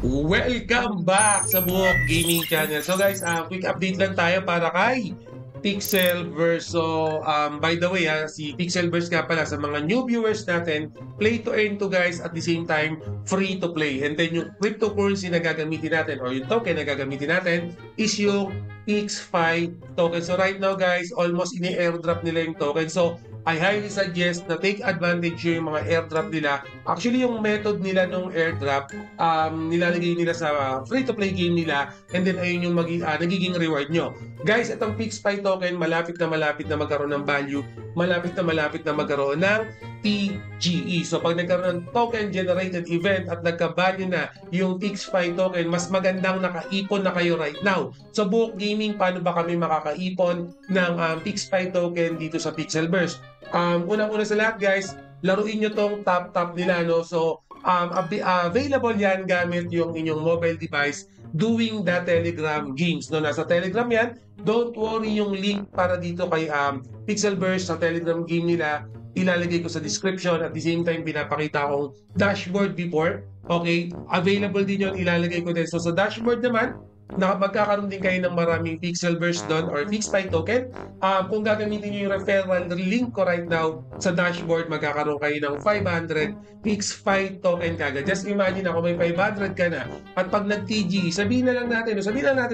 Welcome back sa Buhok Gaming Channel. So guys, quick update lang tayo para kay Pixelverse. So, by the way, si Pixelverse nga pala sa mga new viewers natin, play to earn to guys, at the same time, free to play. And then yung cryptocurrency na gagamitin natin or yung token na gagamitin natin is yung PixFi token. So right now guys, almost ini-airdrop nila yung token. So, I highly suggest na take advantage yung mga airdrop nila. Actually, yung method nila nung airdrop, nilalagay nila sa free-to-play game nila, and then ayun yung nagiging reward nyo. Guys, itong PixFi token, malapit na magkaroon ng value, malapit na magkaroon ng TGE. So, pag nagkaroon ng token generated event at nagka-value na yung PixFi token, mas magandang nakaipon na kayo right now. So, Buhok Gaming, paano ba kami makakaipon ng PixFi token dito sa Pixelverse? Unang-una sa lahat guys, laruin nyo tong top nila, no? So, available yan gamit yung inyong mobile device doing the Telegram games, no? Nasa Telegram yan. Don't worry, yung link para dito kay Pixelverse sa Telegram game nila, ilalagay ko sa description. At the same time, pinapakita akong dashboard before. Okay? Available din yun, ilalagay ko din. So, sa dashboard naman, magkakaroon din kayo ng maraming Pixelverse doon or PixFi token. Kung gagamitin nyo yung referral link ko right now sa dashboard, magkakaroon kayo ng 500 PixFi token kagad. Just imagine ako may 500 ka na, at pag nag-TG, sabihin na lang natin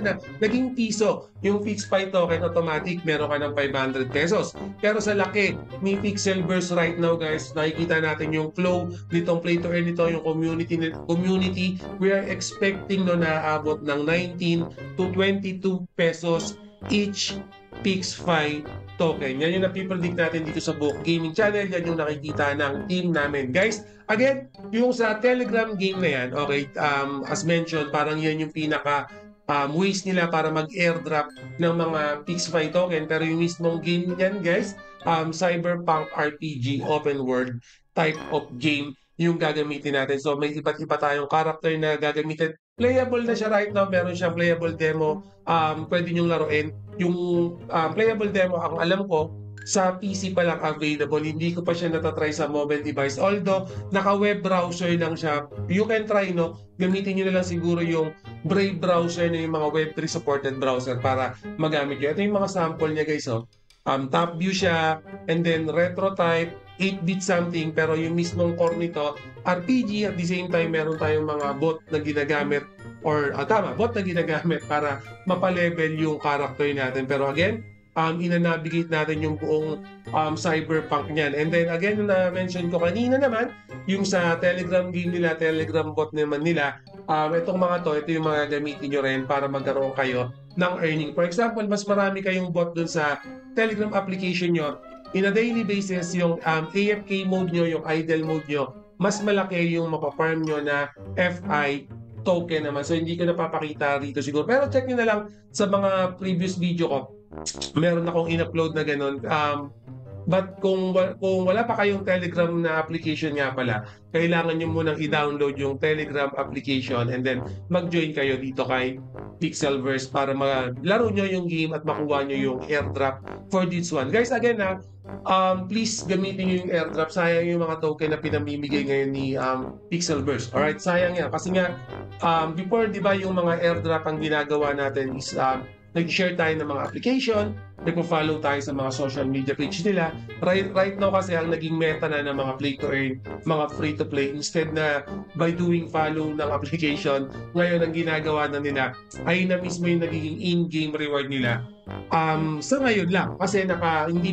na naging piso yung PixFi token, automatic meron ka ng 500 pesos. Pero sa laki ni Pixelverse right now guys, nakikita natin yung flow nitong play to earn nito, yung community, we are expecting na aabot ng 19 to 22 pesos each PixFi token. Yan yung napipredict natin dito sa Buhok Gaming Channel. Yan yung nakikita ng team namin. Guys, again, yung sa Telegram game na yan, okay, as mentioned, parang yan yung pinaka ways nila para mag-airdrop ng mga PixFi token. Pero yung mismong game yan, guys, Cyberpunk RPG open world type of game yung gagamitin natin. So may iba't iba tayong character na gagamitin. Playable na siya right now. Meron siyang playable demo. Pwede nyong laruin. Yung playable demo, ang alam ko, sa PC pa lang available. Hindi ko pa siya natatry sa mobile device. Although, naka-web browser lang siya. You can try, no? Gamitin nyo na lang siguro yung Brave browser na yung mga Web3 supported browser para magamit nyo. Ito yung mga sample niya, guys, oh. Top view siya, and then retro type, 8-bit something, pero yung mismong core nito, RPG. At the same time, meron tayong mga bot na ginagamit, or bot na ginagamit para mapalevel yung character natin. Pero again, ina-navigate natin yung buong cyberpunk niyan. And then again, na-mention ko kanina naman, yung sa Telegram game nila, Telegram bot naman nila, itong mga to, ito yung mga gamitin nyo rin para magkaroon kayo ng earning. For example, mas marami kayong bot dun sa Telegram application nyo, in a daily basis, yung AFK mode nyo, yung idle mode nyo, mas malaki yung mapafarm nyo na FI token naman. So, hindi ko napapakita rito siguro. Pero check nyo na lang sa mga previous video ko. Meron akong in-upload na ganun. But kung wala pa kayong Telegram na application nga pala, kailangan nyo munang i-download yung Telegram application and then mag-join kayo dito kay Pixelverse para maglaro nyo yung game at makuha nyo yung airdrop for this one. Guys, again please gamitin nyo yung airdrop. Sayang yung mga token na pinamimigay ngayon ni Pixelverse. Alright, sayang yan. Kasi nga, before, di ba, yung mga airdrop ang ginagawa natin is nag-share tayo ng mga application, nagpo-follow tayo sa mga social media page nila. Right now kasi ang naging meta na ng mga play to earn, mga free to play, instead na by doing follow ng application, ngayon ang ginagawa na nila ay na mismo yung nagiging in-game reward nila. Sa ngayon lang kasi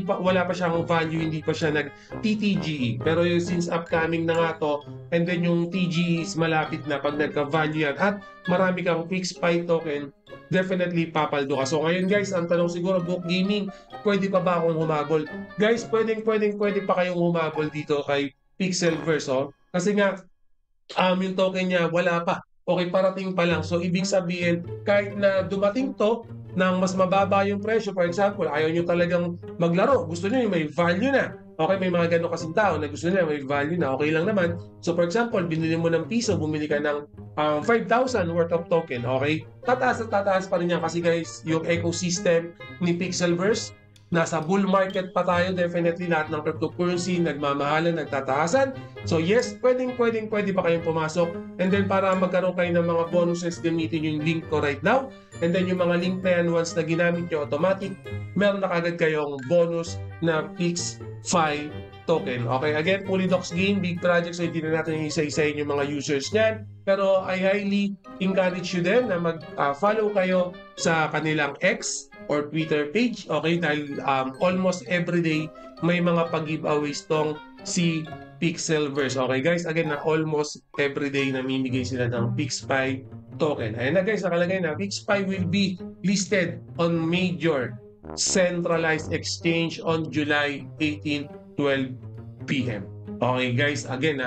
wala pa siyang value, hindi pa siya nag-TTGE. Pero since upcoming na nga to, and then yung TGE is malapit na pag nagka-value yan at marami kang PixFi token, definitely papaldo ka. So ngayon guys, ang tanong siguro, Buhok Gaming, pwede pa ba akong humabol? Guys, pwede pa kayong humabol dito kay Pixelverse, oh. Kasi nga, yung token niya, wala pa. Okay, parating pa lang. So, ibig sabihin, kahit na dumating to ng mas mababa yung presyo, for example, ayaw nyo talagang maglaro, gusto nyo yung may value na. Okay, may mga gano'ng kasing tao na gusto nila may value na, okay lang naman. So, for example, binili mo ng piso, bumili ka ng 5,000 worth of token, okay? Tataas at tataas pa rin yan kasi guys, yung ecosystem ni Pixelverse, Nasa bull market pa tayo, definitely lahat ng cryptocurrency nagmamahalan, nagtataasan. So yes, pwede pa kayong pumasok. And then para magkaroon kayo ng mga bonuses, gamitin yung link ko right now. And then yung mga link na yan, once na ginamit nyo automatic, meron na kagad kayong bonus na PixFi token. Okay, again, Polydocs game, big project, so hindi na natin isa-isahin yung mga users niyan. Pero I highly encourage you din na mag-follow kayo sa kanilang X or Twitter page, okay? Dahil almost every day may mga pag-giveaways tong si Pixelverse. Okay guys, again na almost every day namimigay sila ng PixPi token. Ayan na guys, nakalagay na PixPi will be listed on major centralized exchange on July 18, 12 p.m. Okay guys, again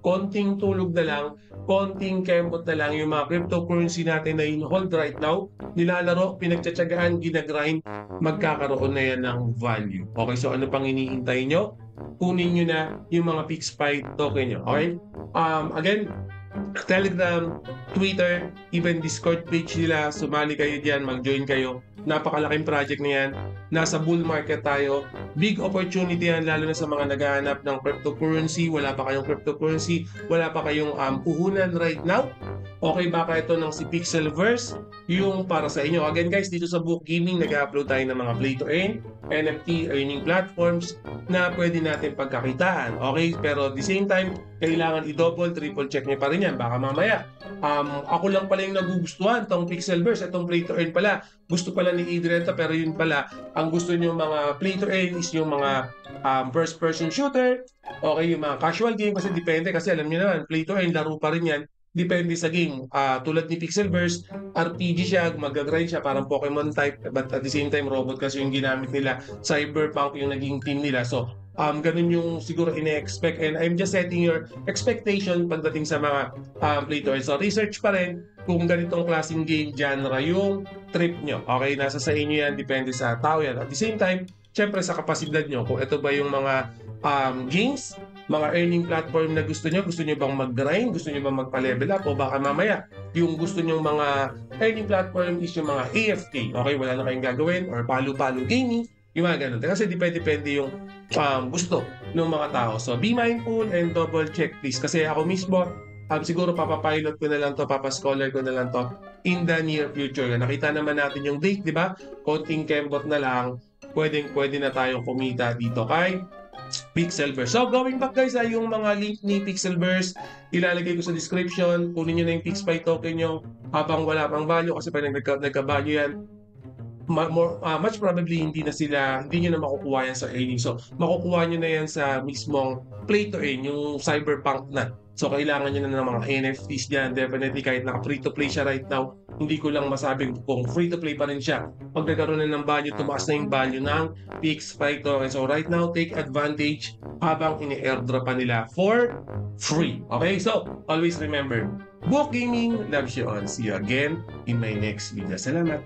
konting tulog na lang, konting kembot na lang yung mga cryptocurrency natin na in-hold right now, nilalaro, pinagtsatsagaan, ginagrind, magkakaroon na yan ng value. Okay, so ano pang hinihintay nyo? Kunin nyo na yung mga PixPi token nyo. Okay? Again, Telegram, Twitter, even Discord page nila, sumali kayo diyan, mag-join kayo. Napakalaking project na yan. Nasa bull market tayo. Big opportunity yan, lalo na sa mga naghahanap ng cryptocurrency. Wala pa kayong cryptocurrency, wala pa kayong puhunan right now. Okay, baka ito ng si Pixelverse, yung para sa inyo. Again guys, dito sa Book Gaming, nag-upload tayo ng mga play to earn, NFT earning platforms na pwede natin pagkakitaan. Okay, pero at the same time, kailangan i-double, triple check nyo pa rin yan. Baka mamaya, ako lang pala yung nagugustuhan tong Pixelverse, itong play to earn pala. Gusto pala ni Adrian to, pero yun pala, ang gusto nyo mga play to earn is yung mga first person shooter, okay, yung mga casual game, kasi depende, kasi alam nyo naman, play to earn, laro pa rin yan. Depende sa game. Tulad ni Pixelverse, RPG siya, mag-grind siya, parang Pokemon type, but at the same time, robot kasi yung ginamit nila. Cyberpunk yung naging team nila. So, ganun yung siguro ine-expect. And I'm just setting your expectation pagdating sa mga play to earn. So, research pa rin kung ganitong klaseng game genre yung trip nyo. Okay, nasa sa inyo yan, depende sa tao yan. At the same time, syempre sa kapasidad nyo, kung ito ba yung mga games, mga earning platform na gusto nyo bang mag-grind, gusto nyo bang magpa-level up, o baka mamaya yung gusto nyo mga earning platform is yung mga AFK, okay, wala na kayong gagawin, or palo-palo gaming, yung mga ganun. Kasi depende yung gusto ng mga tao. So be mindful and double check please, kasi ako mismo siguro papapilot ko na lang to, papascholar ko na lang to in the near future. Nakita naman natin yung date, di ba? Konting kembot na lang, pwede na tayong kumita dito kay Pixelverse. So going back guys, yung mga link ni Pixelverse, ilalagay ko sa description. Kunin nyo na yung PixPi token nyo habang wala pang value, kasi pag nagka-value yan, much probably hindi nyo na makukuha yan sa earning. So makukuha nyo na yan sa mismong play to earn, yung Cyberpunk na. So kailangan nyo na ng mga NFTs dyan. Definitely kahit naka free to play siya right now, hindi ko lang masabing kung free to play pa rin siya. Pag nagkaroon na ng value, tumaas na yung value ng PixPi token. So right now, take advantage habang ini-airdrop pa nila for free. Okay, so always remember, Book Gaming loves you all. See you again in my next video. Salamat.